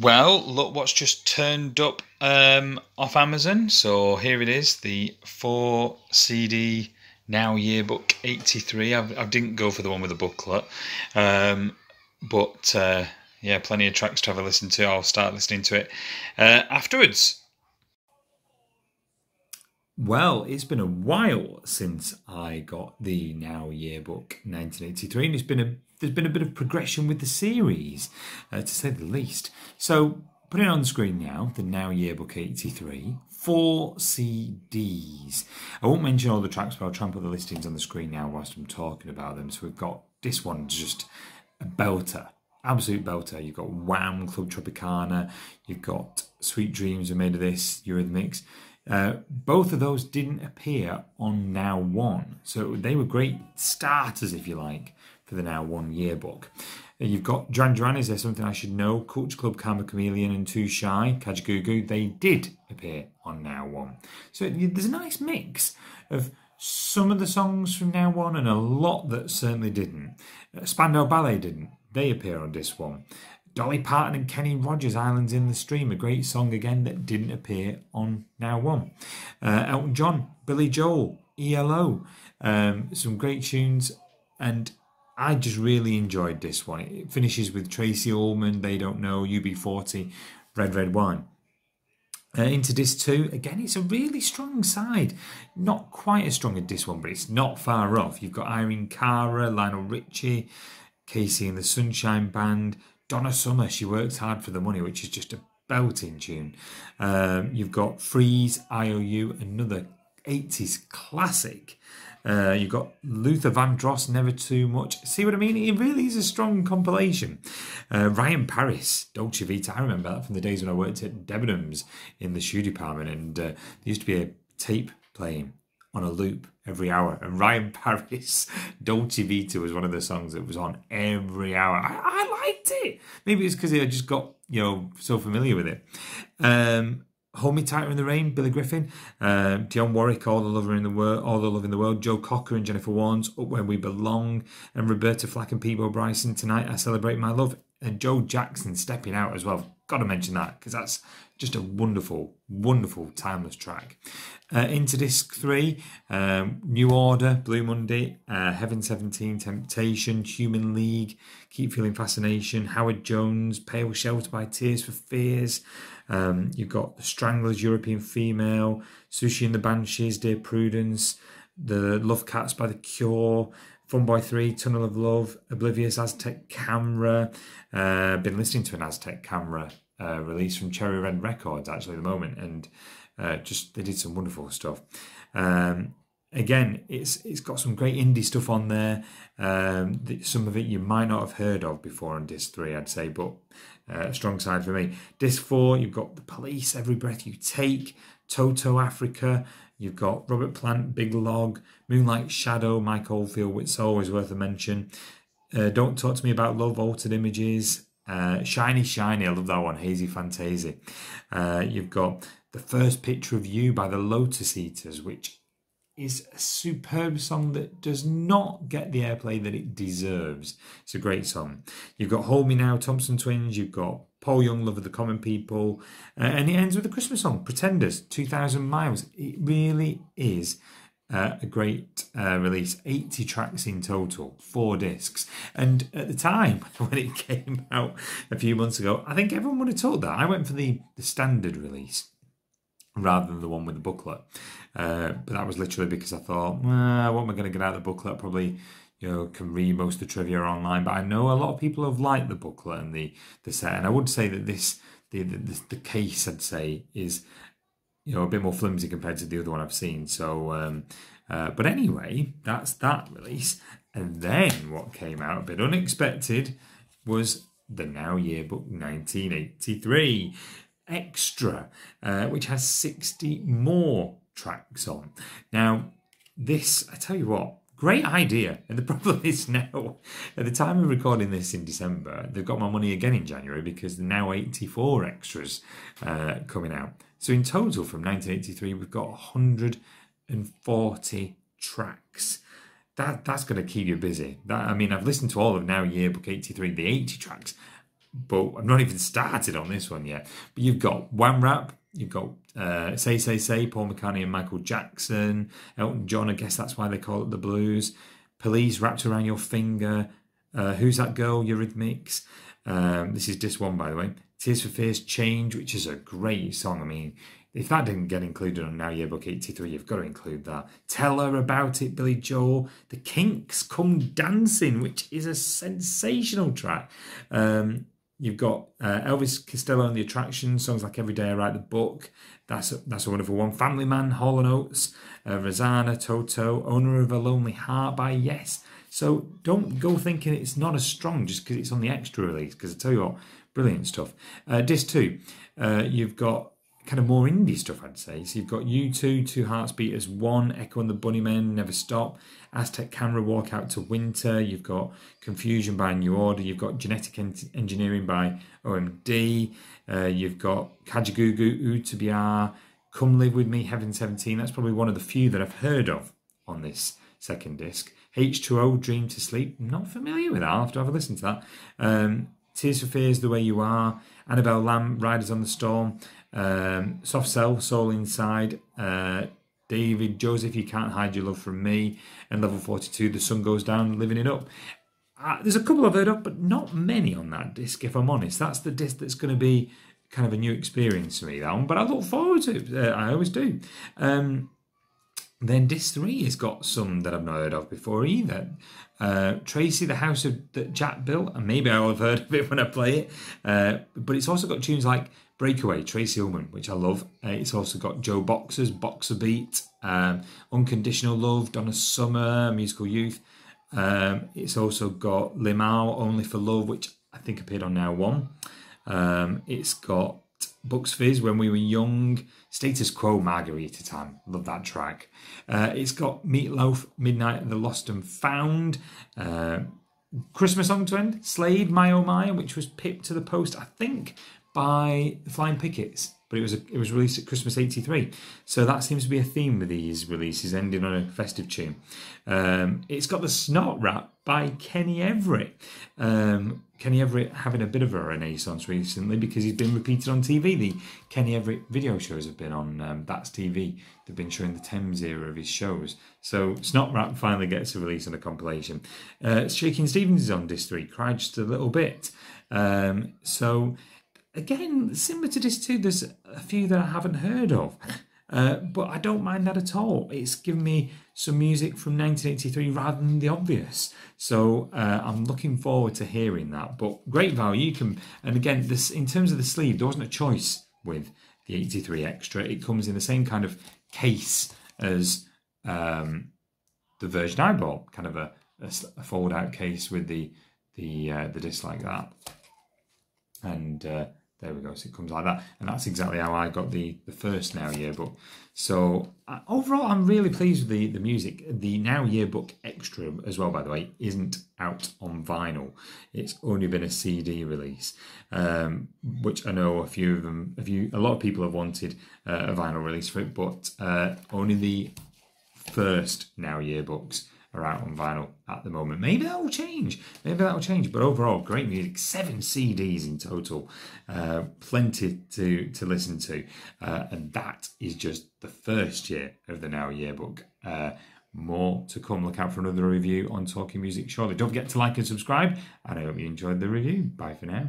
Well, look what's just turned up off Amazon. So here it is, the 4 CD Now Yearbook 83. I didn't go for the one with the booklet, but yeah, plenty of tracks to have a listen to. I'll start listening to it afterwards. Well, it's been a while since I got the Now Yearbook 1983, and there's been a bit of progression with the series, to say the least. So, putting it on the screen now, the Now Yearbook 83, 4 CDs. I won't mention all the tracks, but I'll try and put the listings on the screen now whilst I'm talking about them. So we've got this one, just a belter. Absolute belter. You've got Wham, Club Tropicana, you've got Sweet Dreams Are Made of This, Eurythmics. Both of those didn't appear on Now One, so they were great starters, if you like, for the Now One yearbook. You've got Duran Duran, Is There Something I Should Know, Culture Club, Karma Chameleon, and Too Shy, Kajagoogoo. They did appear on Now One. So there's a nice mix of some of the songs from Now One and a lot that certainly didn't. Spandau Ballet didn't. They appear on this one. Dolly Parton and Kenny Rogers, Islands in the Stream, a great song again that didn't appear on Now One. Elton John, Billy Joel, ELO, some great tunes, and I just really enjoyed this one. It finishes with Tracy Ullman, They Don't Know, UB40, Red Red Wine. Into Disc 2, again, it's a really strong side. Not quite as strong as this one, but it's not far off. You've got Irene Cara, Lionel Richie, Casey and the Sunshine Band, Donna Summer, She Works Hard for the Money, which is just a belting tune. You've got Freeze, IOU, another 80s classic. You've got Luther Vandross, Never Too Much. See what I mean? It really is a strong compilation. Ryan Paris, Dolce Vita. I remember that from the days when I worked at Debenhams in the shoe department, and there used to be a tape playing on a loop every hour, and Ryan Paris, Dolce Vita was one of the songs that was on every hour. I liked it. Maybe it's because I just got so familiar with it. Hold Me Tighter in the Rain, Billy Griffin, Dionne Warwick, All the Love in the World, Joe Cocker and Jennifer Warnes, Up Where We Belong, and Roberta Flack and Peebo Bryson, Tonight I Celebrate My Love, and Joe Jackson stepping out as well. Got to mention that because that's just a wonderful, wonderful, timeless track. Into Disc 3, New Order, Blue Monday, Heaven 17, Temptation, Human League, Keep Feeling Fascination, Howard Jones, Pale Shelter by Tears for Fears. You've got The Stranglers, European Female, Sushi and the Banshees, Dear Prudence, The Love Cats by The Cure, Fun Boy 3, Tunnel of Love, Oblivious, Aztec Camera. Been listening to an Aztec Camera release from Cherry Red Records actually at the moment, and they did some wonderful stuff. Again, it's got some great indie stuff on there. Some of it you might not have heard of before on Disc 3, I'd say, but a strong side for me. Disc 4, you've got The Police, Every Breath You Take, Toto Africa. You've got Robert Plant, Big Log, Moonlight Shadow, Mike Oldfield, which is always worth a mention. Don't Talk to Me About Love, Altered Images. Shiny Shiny, I love that one, Hazy Fantasy. You've got The First Picture of You by the Lotus Eaters, which is a superb song that does not get the airplay that it deserves. It's a great song. You've got Hold Me Now, Thompson Twins. You've got Paul Young, Love of the Common People. And it ends with a Christmas song, Pretenders, 2,000 Miles. It really is a great release. 80 tracks in total, 4 discs. And at the time when it came out a few months ago, I think everyone would have thought that. I went for the standard release rather than the one with the booklet. But that was literally because I thought, what am I going to get out of the booklet? Probably, can read most of the trivia online. But I know a lot of people have liked the booklet and the set. And I would say that the case, I'd say, is a bit more flimsy compared to the other one I've seen. So, but anyway, that's that release. And then what came out a bit unexpected was the Now Yearbook 1983 Extra, which has 60 more tracks on. Now, this, I tell you what, great idea. And the problem is now, at the time of recording this in December, they've got my money again in January because the Now 84 extras coming out. So in total from 1983, we've got 140 tracks. That's going to keep you busy. I've listened to all of Now Yearbook 83, the 80 tracks. but I've not even started on this one yet. But you've got Wham Rap, you've got Say Say Say, Paul McCartney and Michael Jackson, Elton John, I guess that's why they call it the blues, Police, Wrapped Around Your Finger, Who's That Girl, Eurythmics. This is disc 1, by the way. Tears for Fears, Change, which is a great song. I mean, if that didn't get included on Now Yearbook 83, you've got to include that. Tell Her About It, Billy Joel. The Kinks, Come Dancing, which is a sensational track. You've got Elvis Costello and the Attractions, songs like Every Day I Write the Book. That's a wonderful one. Family Man, Hall & Oates, Rosanna, Toto, Owner of a Lonely Heart by Yes. So don't go thinking it's not as strong just because it's on the extra release, because I tell you what, brilliant stuff. Disc 2, you've got kind of more indie stuff, I'd say. So you've got U2, Two Hearts Beat as One, Echo and the Bunnymen, Never Stop, Aztec Camera, Walk Out to Winter. You've got Confusion by New Order. You've got Genetic Engineering by OMD. You've got Kajagoogoo, Utopiar, Come Live With Me, Heaven 17. That's probably one of the few that I've heard of on this second disc. H2O, Dream to Sleep. Not familiar with that. I'll have to have a listen to that. Tears for Fears, The Way You Are. Annabelle Lamb, Riders on the Storm. Soft Cell, Soul Inside. David Joseph, You Can't Hide Your Love From Me. And Level 42, The Sun Goes Down, Living It Up. There's a couple I've heard of, but not many on that disc, if I'm honest. That's the disc that's going to be kind of a new experience for me, that one. But I look forward to it. I always do. Then disc 3 has got some that I've not heard of before either. Tracy, The House that Jack Built, and maybe I'll have heard of it when I play it. But it's also got tunes like Breakaway, Tracy Ullman, which I love. It's also got Joe Boxer's Boxer Beat, Unconditional Love, Donna Summer, Musical Youth. It's also got Limau, Only for Love, which I think appeared on Now One. It's got Bucks Fizz, When We Were Young, Status Quo, Margarita Time. Love that track. It's got Meatloaf, Midnight, The Lost and Found. Christmas Song to End, Slade, My Oh My, which was pipped to the post, I think, by the Flying Pickets. But it was released at Christmas 83. So that seems to be a theme with these releases, ending on a festive tune. It's got the Snot Rap by Kenny Everett. Kenny Everett having a bit of a renaissance recently because he's been repeated on TV. The Kenny Everett video shows have been on That's TV. They've been showing the Thames era of his shows. So Snot Rap finally gets a release on a compilation. Shaking Stevens is on disc 3. Cried Just a Little Bit. So again, similar to disc 2, there's a few that I haven't heard of. But I don't mind that at all. It's given me some music from 1983 rather than the obvious. So I'm looking forward to hearing that. But great value. You can, and again, this in terms of the sleeve, there wasn't a choice with the 83 Extra. It comes in the same kind of case as the version I bought, kind of a fold-out case with the disc like that. And there we go, so it comes like that. And that's exactly how I got the first Now Yearbook. So overall, I'm really pleased with the music. The Now Yearbook Extra as well, by the way, isn't out on vinyl. It's only been a CD release, which I know a lot of people have wanted a vinyl release for it, but only the first Now Yearbooks are out on vinyl at the moment. Maybe that will change. But overall, great music. 7 CDs in total. Plenty to listen to. And that is just the first year of the Now Yearbook. More to come. Look out for another review on Talking Music shortly. Don't forget to like and subscribe. And I hope you enjoyed the review. Bye for now.